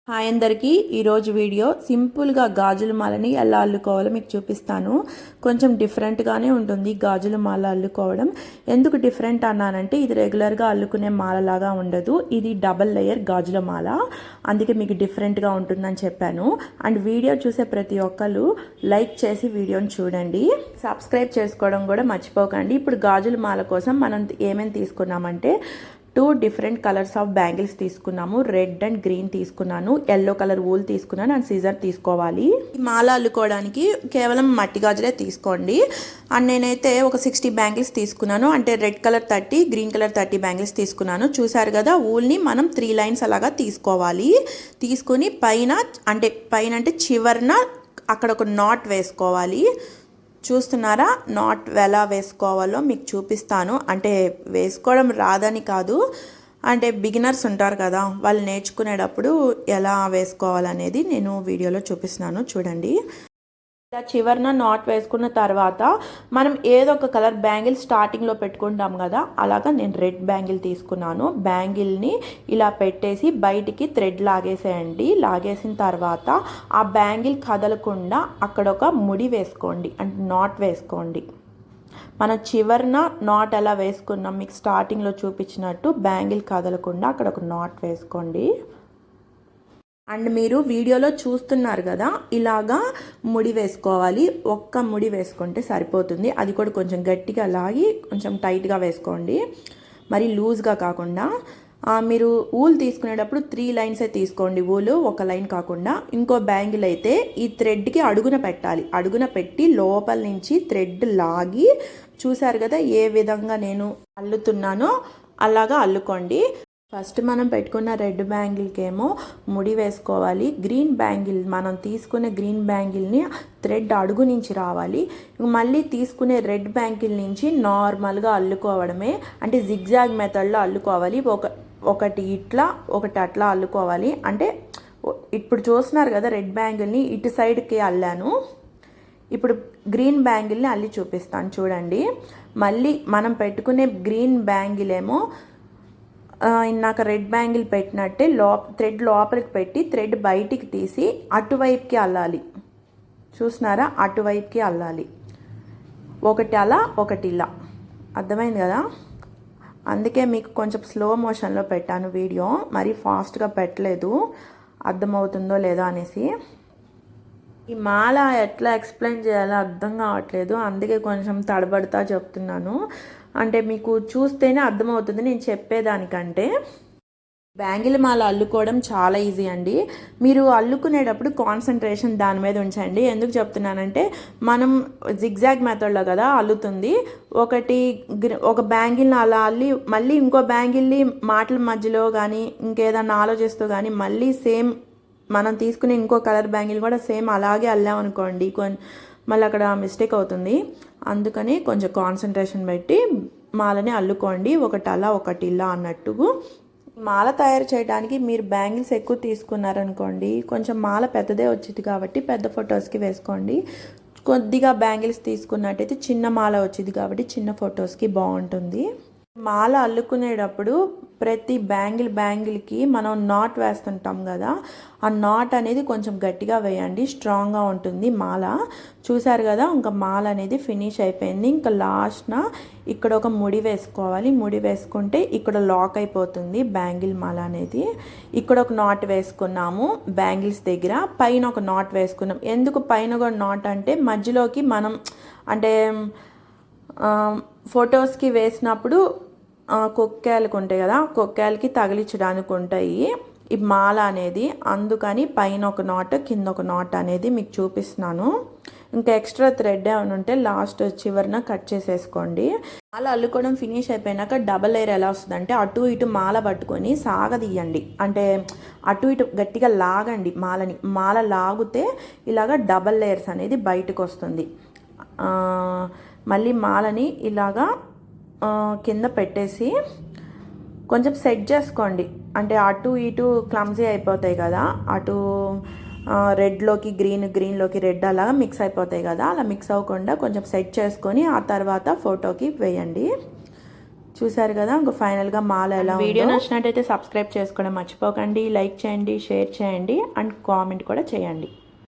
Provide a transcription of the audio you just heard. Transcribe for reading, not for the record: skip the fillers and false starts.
Hi అందరికీ ఈరోజు video సింపుల్గా గాజుల మాలని ఎలా అల్లుకోవాలో మీకు చూపిస్తాను. కొంచెం డిఫరెంట్గానే ఉంటుంది గాజుల మాల అల్లుకోవడం. ఎందుకు డిఫరెంట్ అన్నానంటే ఇది రెగ్యులర్గా అల్లుకునే మాలలాగా ఉండదు, ఇది డబల్ లేయర్ గాజుల మాల, అందుకే మీకు డిఫరెంట్గా ఉంటుందని చెప్పాను. అండ్ వీడియో చూసే ప్రతి ఒక్కరు లైక్ చేసి వీడియోని చూడండి, సబ్స్క్రైబ్ చేసుకోవడం కూడా మర్చిపోకండి. ఇప్పుడు గాజుల మాల కోసం మనం ఏమేమి తీసుకున్నామంటే 2 డిఫరెంట్ కలర్స్ ఆఫ్ బ్యాంగిల్స్ తీసుకున్నాము. రెడ్ అండ్ గ్రీన్ తీసుకున్నాను, ఎల్లో కలర్ వూల్ తీసుకున్నాను అండ్ సీజర్ తీసుకోవాలి. ఈ మాల అల్లుకోవడానికి కేవలం మట్టి గాజులే తీసుకోండి. అండ్ నేనైతే ఒక 60 బ్యాంగిల్స్ తీసుకున్నాను, అంటే red colour 30, green colour 30 bangles తీసుకున్నాను. చూసారు కదా, వూల్ని మనం 3 లైన్స్ అలాగా తీసుకోవాలి. తీసుకుని పైన అంటే చివరన అక్కడ ఒక నాట్ వేసుకోవాలి. చూస్తున్నారా, నాట్ ఎలా వేసుకోవాలో మీకు చూపిస్తాను. అంటే వేసుకోవడం రాదని కాదు, అంటే బిగినర్స్ ఉంటారు కదా, వాళ్ళు నేర్చుకునేటప్పుడు ఎలా వేసుకోవాలనేది నేను వీడియోలో చూపిస్తున్నాను, చూడండి. ఇలా చివరన నాట్ వేసుకున్న తర్వాత మనం ఏదో ఒక కలర్ బ్యాంగిల్ స్టార్టింగ్లో పెట్టుకుంటాం కదా, అలాగా నేను రెడ్ బ్యాంగిల్ తీసుకున్నాను. బ్యాంగిల్ని ఇలా పెట్టేసి బయటికి థ్రెడ్ లాగేసేయండి. లాగేసిన తర్వాత ఆ బ్యాంగిల్ కదలకుండా అక్కడ ఒక ముడి వేసుకోండి, అంటే నాట్ వేసుకోండి. మనం చివరన నాట్ ఎలా వేసుకున్నాం మీకు స్టార్టింగ్లో చూపించినట్టు బ్యాంగిల్ కదలకుండా అక్కడ ఒక నాట్ వేసుకోండి. అండ్ మీరు వీడియోలో చూస్తున్నారు కదా, ఇలాగా ముడి వేసుకోవాలి. ఒక్క ముడి వేసుకుంటే సరిపోతుంది, అది కూడా కొంచెం గట్టిగా లాగి కొంచెం టైట్గా వేసుకోండి, మరి లూజ్గా కాకుండా. మీరు ఊల్ తీసుకునేటప్పుడు 3 లైన్సే తీసుకోండి, ఊలు ఒక లైన్ కాకుండా. ఇంకో బ్యాంగిల్ అయితే ఈ థ్రెడ్కి అడుగున పెట్టాలి, అడుగున పెట్టి లోపల నుంచి థ్రెడ్ లాగి, చూసారు కదా ఏ విధంగా నేను అల్లుతున్నానో అలాగా అల్లుకోండి. ఫస్ట్ మనం పెట్టుకున్న రెడ్ బ్యాంగిల్కి ఏమో ముడి వేసుకోవాలి. గ్రీన్ బ్యాంగిల్ మనం తీసుకునే గ్రీన్ బ్యాంగిల్ని థ్రెడ్ అడుగు నుంచి రావాలి. మళ్ళీ తీసుకునే రెడ్ బ్యాంగిల్ నుంచి నార్మల్గా అల్లుకోవడమే, అంటే జిగ్జాగ్ మెథడ్లో అల్లుకోవాలి. ఒకటి ఇట్లా ఒకటి అట్లా అల్లుకోవాలి. అంటే ఇప్పుడు చూస్తున్నారు కదా, రెడ్ బ్యాంగిల్ని ఇటు సైడ్కి అల్లాను. ఇప్పుడు గ్రీన్ బ్యాంగిల్ని అల్లి చూపిస్తాను, చూడండి. మళ్ళీ మనం పెట్టుకునే గ్రీన్ బ్యాంగిల్ ఏమో ఇందాక రెడ్ బ్యాంగిల్ పెట్టినట్టే థ్రెడ్ లోపలికి పెట్టి థ్రెడ్ బయటికి తీసి అటువైపుకి అల్లాలి. చూస్తున్నారా, అటువైపుకి అల్లాలి. ఒకటి అలా ఒకటి ఇలా, అర్థమైంది కదా. అందుకే మీకు కొంచెం స్లో మోషన్లో పెట్టాను వీడియో, మరీ ఫాస్ట్గా పెట్టలేదు, అర్థమవుతుందో లేదో అనేసి. ఈ మాల ఎట్లా ఎక్స్ప్లెయిన్ చేయాలో అర్థం కావట్లేదు, అందుకే కొంచెం తడబడతా చెప్తున్నాను. అంటే మీకు చూస్తేనే అర్థమవుతుంది నేను చెప్పేదానికంటే. బ్యాంగిల్ మాల అల్లుకోవడం చాలా ఈజీ అండి. మీరు అల్లుకునేటప్పుడు కాన్సన్ట్రేషన్ దాని మీద ఉంచండి. ఎందుకు చెప్తున్నానంటే మనం జిగ్జాగ్ మెథడ్లో కదా అల్లుతుంది. ఒక బ్యాంగిల్ని అలా అల్లి మళ్ళీ ఇంకో బ్యాంగిల్ని మాటల మధ్యలో కానీ ఇంకేదన్నా ఆలోచిస్తూ కానీ మళ్ళీ సేమ్ మనం తీసుకునే ఇంకో కలర్ బ్యాంగిల్ కూడా సేమ్ అలాగే అల్లామనుకోండి, మళ్ళీ అక్కడ మిస్టేక్ అవుతుంది. అందుకని కొంచెం కాన్సన్ట్రేషన్ పెట్టి మాలని అల్లుకోండి, ఒకటి అలా ఒకటి ఇలా అన్నట్టు. మాల తయారు చేయడానికి మీరు బ్యాంగిల్స్ ఎక్కువ తీసుకున్నారనుకోండి, కొంచెం మాల పెద్దదే వచ్చింది కాబట్టి పెద్ద ఫొటోస్కి వేసుకోండి. కొద్దిగా బ్యాంగిల్స్ తీసుకున్నట్టయితే చిన్న మాల వచ్చింది కాబట్టి చిన్న ఫొటోస్కి బాగుంటుంది. మాల అల్లుకునేటప్పుడు ప్రతి బ్యాంగిల్కి మనం నాట్ వేస్తుంటాం కదా, ఆ నాట్ అనేది కొంచెం గట్టిగా వేయండి, స్ట్రాంగ్గా ఉంటుంది మాల. చూసారు కదా, ఇంకా మాల అనేది ఫినిష్ అయిపోయింది. ఇంకా లాస్ట్న ఇక్కడ ఒక ముడి వేసుకోవాలి. ముడి వేసుకుంటే ఇక్కడ లాక్ అయిపోతుంది బ్యాంగిల్ మాల అనేది. ఇక్కడ ఒక నాట్ వేసుకున్నాము బ్యాంగిల్స్ దగ్గర, పైన ఒక నాట్ వేసుకున్నాం. ఎందుకు పైన కూడా నాట్ అంటే మధ్యలోకి మనం అంటే ఫొటోస్కి వేసినప్పుడు కొక్కేలకు ఉంటాయి కదా, కొక్కేలకి తగిలించడానికి ఉంటాయి ఈ మాల అనేది. అందుకని పైన ఒక నాట్ కింద ఒక నాట్ అనేది మీకు చూపిస్తున్నాను. ఇంకా ఎక్స్ట్రా థ్రెడ్ ఏమైనా ఉంటే లాస్ట్ చివరిన కట్ చేసేసుకోండి. మాల అల్లుకోవడం ఫినిష్ అయిపోయినాక డబల్ లేయర్ ఎలా వస్తుందంటే అటు ఇటు మాల పట్టుకొని సాగదీయండి, అంటే అటు ఇటు గట్టిగా లాగండి మాలని. మాల లాగితే ఇలాగ డబల్ లేయర్స్ అనేది బయటకు వస్తుంది. మళ్ళీ మాలని ఇలాగా కింద పెట్టేసి కొంచెం సెట్ చేసుకోండి, అంటే అటు ఇటు క్లమ్జీ అయిపోతాయి కదా, అటు రెడ్లోకి గ్రీన్లోకి రెడ్ అలాగా మిక్స్ అయిపోతాయి కదా, అలా మిక్స్ అవ్వకుండా కొంచెం సెట్ చేసుకొని ఆ తర్వాత ఫోటోకి వేయండి. చూసారు కదా ఇంకా ఫైనల్గా మాల ఎలా వీడియో నచ్చినట్టయితే సబ్స్క్రైబ్ చేసుకోవడం మర్చిపోకండి, లైక్ చేయండి, షేర్ చేయండి అండ్ కామెంట్ కూడా చేయండి.